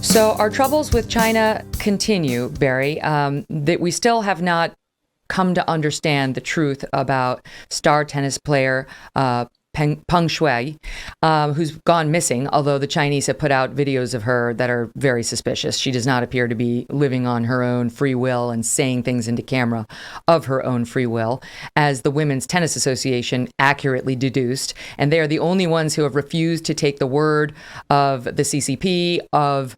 So our troubles with China continue, Bari. That we still have not come to understand the truth about star tennis player Peng Shuai, who's gone missing, although the Chinese have put out videos of her that are very suspicious. She does not appear to be living on her own free will and saying things into camera of her own free will, as the Women's Tennis Association accurately deduced. And they are the only ones who have refused to take the word of the CCP, of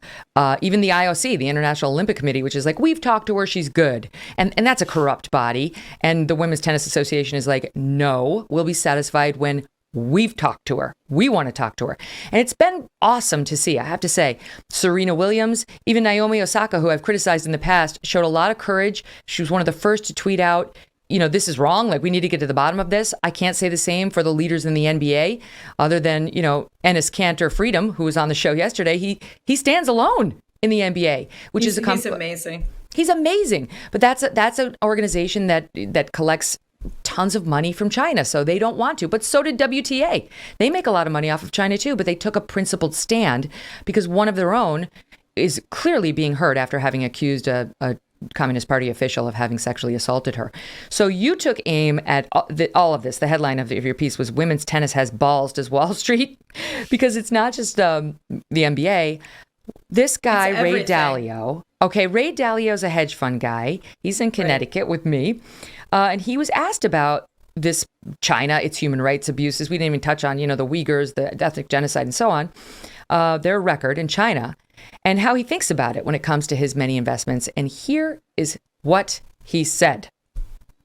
even the IOC, the International Olympic Committee, which is like, we've talked to her, she's good. And that's a corrupt body. And the Women's Tennis Association is like, no, we'll be satisfied when we've talked to her. We want to talk to her. And it's been awesome to see, I have to say. Serena Williams, even Naomi Osaka, who I've criticized in the past, showed a lot of courage. She was one of the first to tweet out, this is wrong. Like, we need to get to the bottom of this. I can't say the same for the leaders in the NBA, other than, Enes Kanter Freedom, who was on the show yesterday. He stands alone in the NBA, which is he's amazing. He's amazing. But that's an organization that collects tons of money from China, so they don't want to. But so did WTA. They make a lot of money off of China too, but they took a principled stand because one of their own is clearly being hurt after having accused a Communist Party official of having sexually assaulted her. So you took aim at all of this. The headline of your piece was "Women's Tennis Has Balls, Does Wall Street?" Because it's not just the NBA. This guy, Ray Dalio. Okay, Ray Dalio's a hedge fund guy. He's in Connecticut with me. And he was asked about this China, its human rights abuses. We didn't even touch on, the Uyghurs, the ethnic genocide and so on, their record in China, and how he thinks about it when it comes to his many investments. And here is what he said.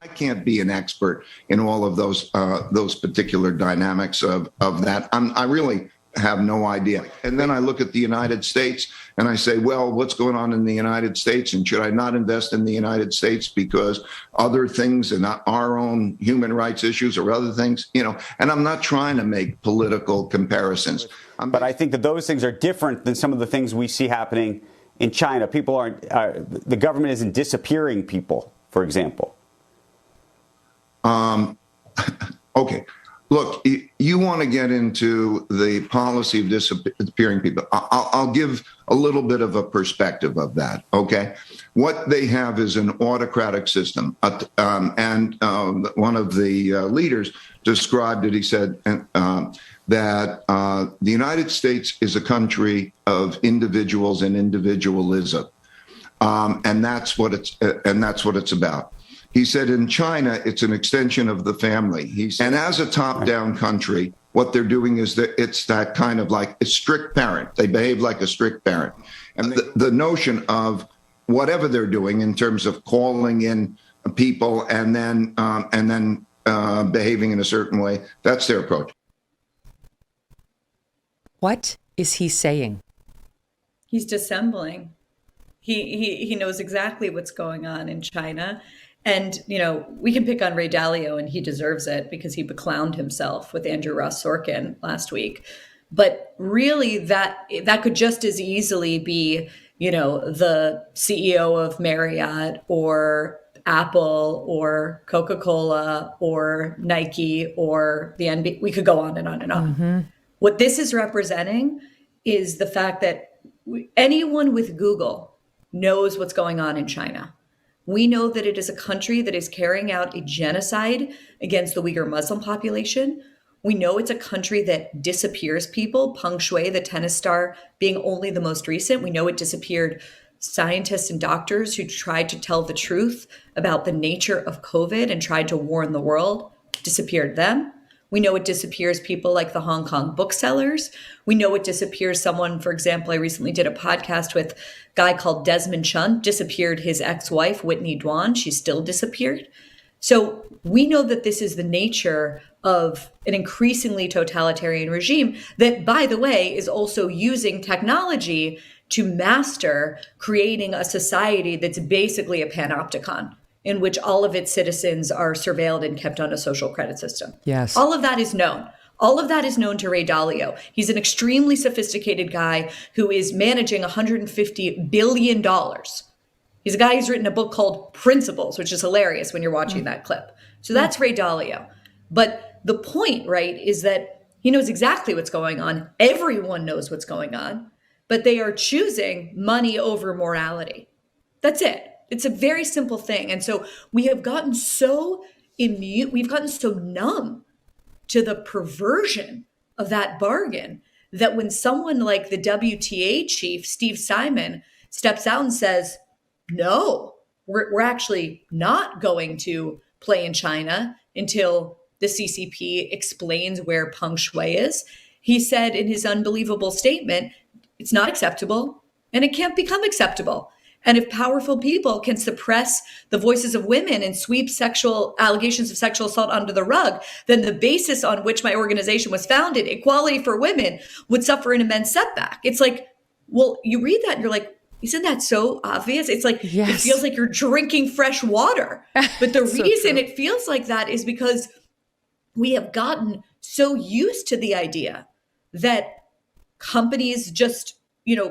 I can't be an expert in all of those particular dynamics of that. I really have no idea. And then I look at the United States and I say, well, what's going on in the United States? And should I not invest in the United States because other things and not our own human rights issues or other things, and I'm not trying to make political comparisons. But I think that those things are different than some of the things we see happening in China. People aren't, the government isn't disappearing people, for example. Okay. Look, you want to get into the policy of disappearing people. I'll give a little bit of a perspective of that, okay? What they have is an autocratic system. And one of the leaders described it. He said that the United States is a country of individuals and individualism. And that's what it's about. He said in China, it's an extension of the family. And as a top-down country, what they're doing is that it's that kind of like a strict parent. They behave like a strict parent. And the notion of whatever they're doing in terms of calling in people and then behaving in a certain way, that's their approach. What is he saying? He's dissembling. He knows exactly what's going on in China. And, we can pick on Ray Dalio, and he deserves it because he beclowned himself with Andrew Ross Sorkin last week. But really, that could just as easily be, the CEO of Marriott or Apple or Coca-Cola or Nike or the NBA. We could go on and on and on. Mm-hmm. What this is representing is the fact that anyone with Google knows what's going on in China. We know that it is a country that is carrying out a genocide against the Uyghur Muslim population. We know it's a country that disappears people, Peng Shuai, the tennis star, being only the most recent. We know it disappeared scientists and doctors who tried to tell the truth about the nature of COVID and tried to warn the world, disappeared them. We know it disappears people like the Hong Kong booksellers. We know it disappears someone, for example, I recently did a podcast with a guy called Desmond Chun, disappeared his ex-wife, Whitney Duan. She still disappeared. So we know that this is the nature of an increasingly totalitarian regime that, by the way, is also using technology to master creating a society that's basically a panopticon, in which all of its citizens are surveilled and kept on a social credit system. Yes. All of that is known. All of that is known to Ray Dalio. He's an extremely sophisticated guy who is managing $150 billion. He's a guy who's written a book called Principles, which is hilarious when you're watching that clip. So that's Ray Dalio. But the point, right, is that he knows exactly what's going on. Everyone knows what's going on. but they are choosing money over morality. That's it. It's a very simple thing. And so we have gotten so we've gotten so numb to the perversion of that bargain that when someone like the WTA chief, Steve Simon, steps out and says, no, we're actually not going to play in China until the CCP explains where Peng Shuai is. He said in his unbelievable statement, it's not acceptable and it can't become acceptable. And if powerful people can suppress the voices of women and sweep sexual allegations of sexual assault under the rug, then the basis on which my organization was founded, equality for women, would suffer an immense setback. It's like, well, you read that and you're like, isn't that so obvious? It's like, yes. It feels like you're drinking fresh water. But the reason it feels like that is because we have gotten so used to the idea that companies just,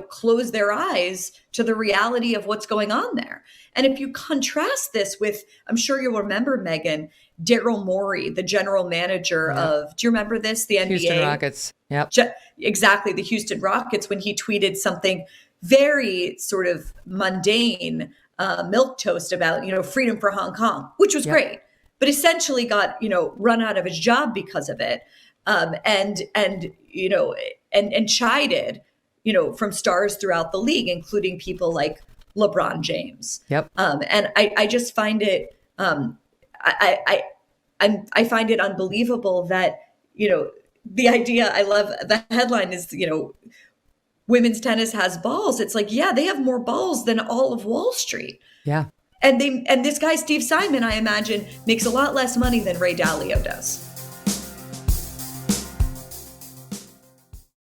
close their eyes to the reality of what's going on there. And if you contrast this with, I'm sure you'll remember, Megyn, Daryl Morey, the general manager of, do you remember this? The NBA? Houston Rockets. Yep. Exactly. The Houston Rockets, when he tweeted something very sort of mundane, milquetoast about, freedom for Hong Kong, which was great, but essentially got, run out of his job because of it. And chided, from stars throughout the league, including people like LeBron James. Yep. And I just find it, I find it unbelievable that, the idea, I love the headline is, women's tennis has balls. It's like, yeah, they have more balls than all of Wall Street. Yeah. And this guy, Steve Simon, I imagine, makes a lot less money than Ray Dalio does.